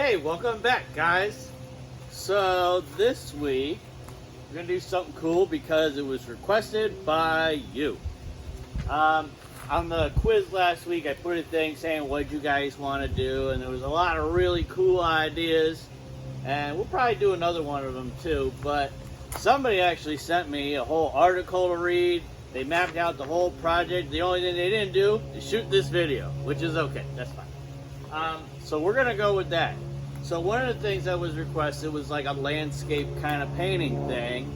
Hey, welcome back, guys. So this week we're gonna do something cool because it was requested by you. On the quiz last week, I put a thing saying what you guys want to do, and there was a lot of really cool ideas, and we'll probably do another one of them too. But somebody actually sent me a whole article to read. They mapped out the whole project. The only thing they didn't do is shoot this video, which is okay. That's fine. So we're gonna go with that. So one of the things that was requested was like a landscape kind of painting thing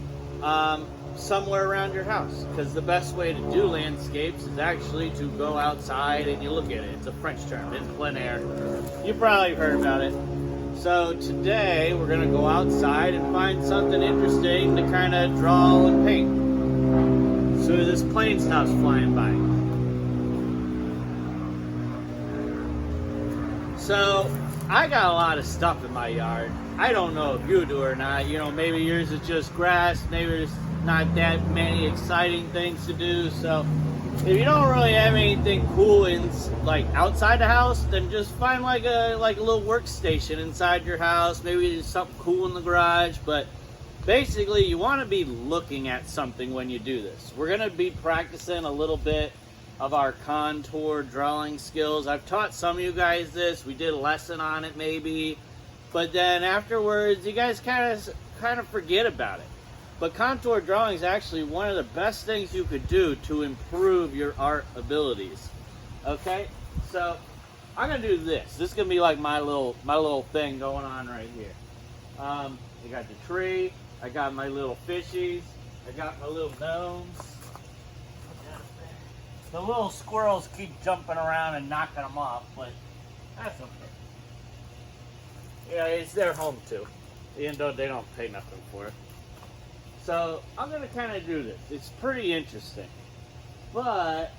somewhere around your house, because the best way to do landscapes is actually to go outside and you look at it. It's a French term, it's plein air. You probably heard about it. So today we're gonna go outside and find something interesting to kind of draw and paint. So this plane stops flying by. So I got a lot of stuff in my yard. I don't know if you do or not. You know, maybe yours is just grass. Maybe there's not that many exciting things to do. So if you don't really have anything cool in like outside the house, then just find like a little workstation inside your house. Maybe there's something cool in the garage. But basically, you want to be looking at something when you do this. We're gonna be practicing a little bit of our contour drawing skills. I've taught some of you guys this. We did a lesson on it maybe, but then afterwards you guys kind of forget about it. But contour drawing is actually one of the best things you could do to improve your art abilities. Okay, so I'm gonna do this. This is gonna be like my little thing going on right here. I got the tree, I got my little fishies, I got my little gnomes. The little squirrels keep jumping around and knocking them off, but that's okay. Yeah, it's their home too, even though they don't pay nothing for it. So I'm gonna kind of do this. It's pretty interesting, but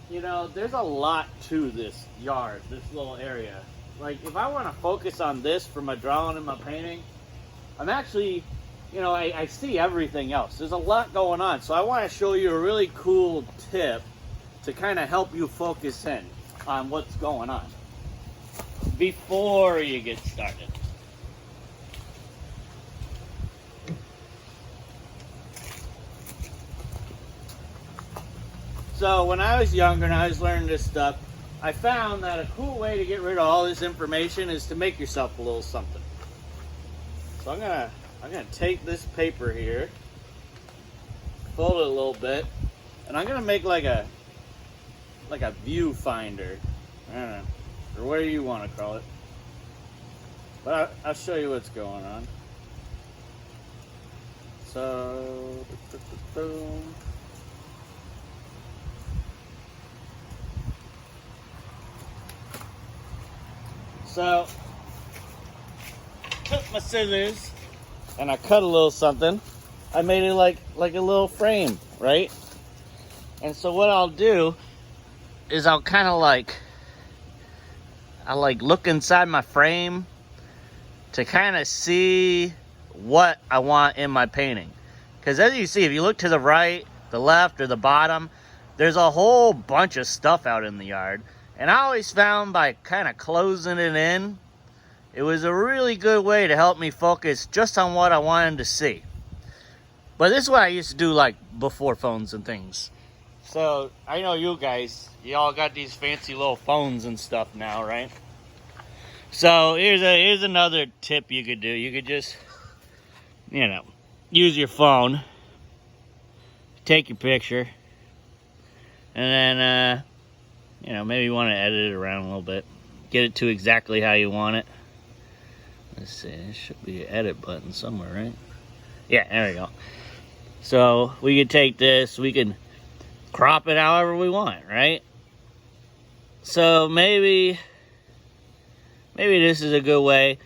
you know, there's a lot to this yard, this little area. Like if I want to focus on this for my drawing and my painting, I'm actually, you know, I see everything else. There's a lot going on. So I want to show you a really cool tip to kind of help you focus in on what's going on before you get started. So when I was younger and I was learning this stuff, I found that a cool way to get rid of all this information is to make yourself a little something. So I'm gonna take this paper here, fold it a little bit, and I'm gonna make like a viewfinder. I don't know, or whatever you want to call it. But I'll show you what's going on. So, took my scissors and I cut a little something. I made it like a little frame, right? And so what I'll do is I'll kind of look inside my frame to kind of see what I want in my painting. Because as you see, if you look to the right, the left, or the bottom, there's a whole bunch of stuff out in the yard. And I always found by kind of closing it in, it was a really good way to help me focus just on what I wanted to see. But this is what I used to do like before phones and things. So I know you guys, you all got these fancy little phones and stuff now, right? So here's another tip you could do. You could just, you know, use your phone, take your picture, and then, you know, maybe you want to edit it around a little bit. Get it to exactly how you want it. Let's see, there should be an edit button somewhere, right? Yeah, there we go. So we could take this, we can crop it however we want, right? So maybe this is a good way.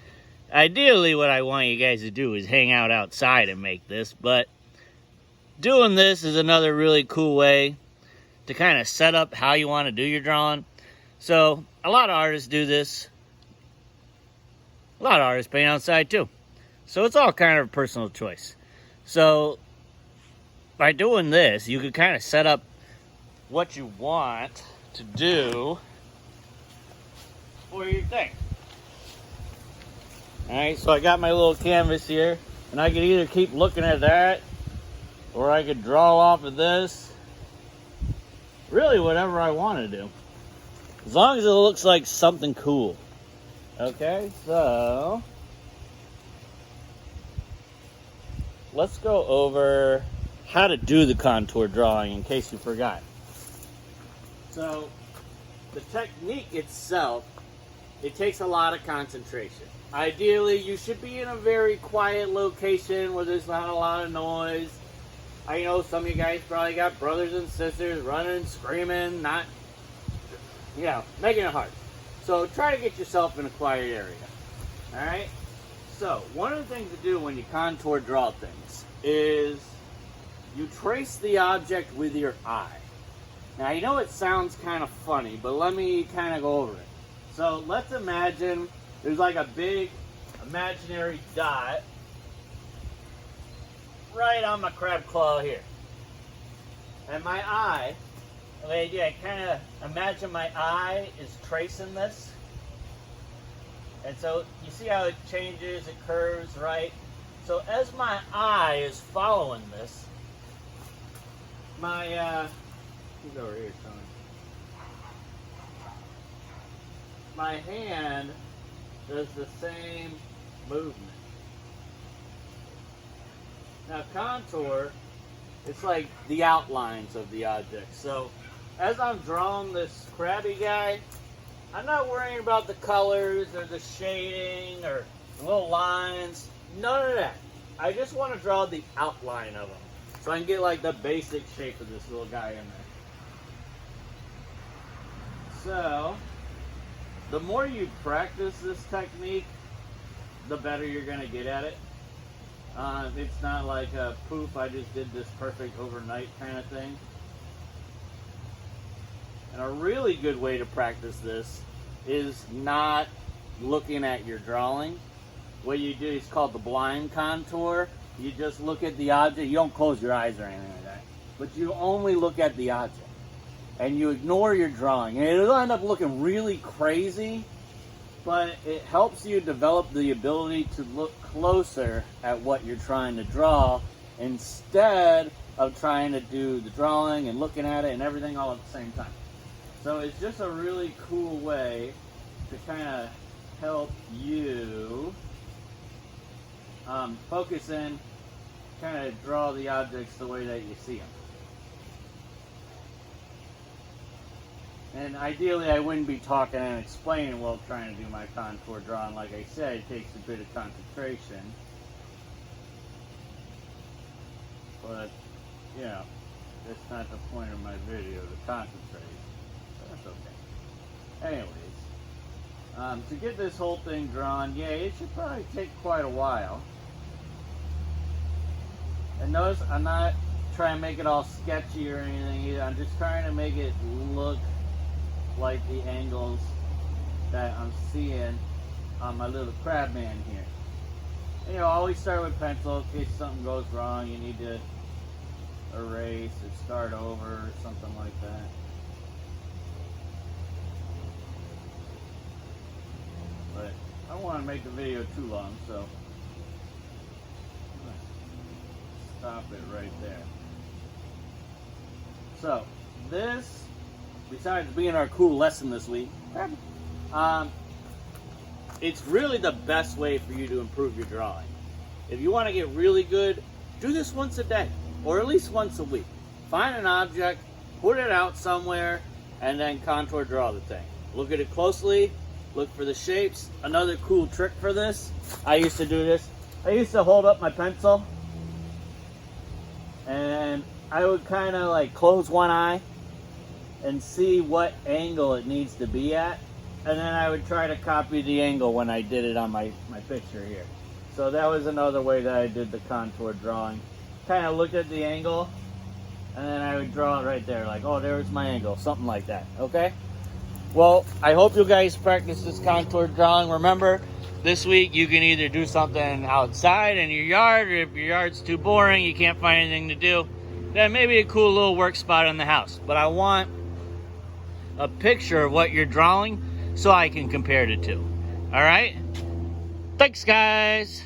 Ideally, what I want you guys to do is hang out outside and make this, but doing this is another really cool way to kind of set up how you want to do your drawing. So a lot of artists do this. A lot of artists paint outside too. So it's all kind of a personal choice. So by doing this, you can kind of set up what you want to do for your thing. All right, so I got my little canvas here, and I could either keep looking at that, or I could draw off of this. Really, whatever I want to do, as long as it looks like something cool. Okay, so let's go over how to do the contour drawing in case you forgot. So the technique itself, it takes a lot of concentration. Ideally, you should be in a very quiet location where there's not a lot of noise. I know some of you guys probably got brothers and sisters running, screaming, not, you know, making it hard. So try to get yourself in a quiet area. All right? So one of the things to do when you contour draw things is you trace the object with your eye. Now, I know it sounds kind of funny, but let me kind of go over it. So let's imagine there's like a big imaginary dot right on my crab claw here. And my eye, I kind of imagine my eye is tracing this. And so you see how it changes, it curves, right? So as my eye is following this, my, he's over here, Tony. My hand does the same movement. Now contour, it's like the outlines of the object. So as I'm drawing this crabby guy, I'm not worrying about the colors or the shading or the little lines, none of that. I just want to draw the outline of him so I can get like the basic shape of this little guy in there. So the more you practice this technique, the better you're going to get at it. It's not like a poof, I just did this perfect overnight kind of thing. And a really good way to practice this is not looking at your drawing. What you do is called the blind contour. You just look at the object. You don't close your eyes or anything like that. But you only look at the object. And you ignore your drawing. And it'll end up looking really crazy, but it helps you develop the ability to look closer at what you're trying to draw instead of trying to do the drawing and looking at it and everything all at the same time. So it's just a really cool way to kind of help you focus in, kind of draw the objects the way that you see them. And ideally, I wouldn't be talking and explaining while trying to do my contour drawing. Like I said, it takes a bit of concentration. But, you know, that's not the point of my video, to concentrate. But that's okay. Anyways, to get this whole thing drawn, yeah, it should probably take quite a while. And notice I'm not trying to make it all sketchy or anything either. I'm just trying to make it look like the angles that I'm seeing on my little crab man here. And, you know, always start with pencil in case something goes wrong. You need to erase or start over or something like that. But I don't want to make the video too long, so I'm gonna stop it right there. So this, besides being our cool lesson this week, it's really the best way for you to improve your drawing. If you want to get really good, do this once a day, or at least once a week. Find an object, put it out somewhere, and then contour draw the thing. Look at it closely, look for the shapes. Another cool trick for this, I used to do this. I used to hold up my pencil, and I would kind of like close one eye and see what angle it needs to be at, and then I would try to copy the angle when I did it on my picture here. So that was another way that I did the contour drawing. Kind of looked at the angle, and then I would draw it right there, like, oh, there's my angle, something like that, okay? Well, I hope you guys practice this contour drawing. Remember, this week you can either do something outside in your yard, or if your yard's too boring, you can't find anything to do, then maybe a cool little work spot in the house. But I want a picture of what you're drawing so I can compare the two. All right? Thanks, guys.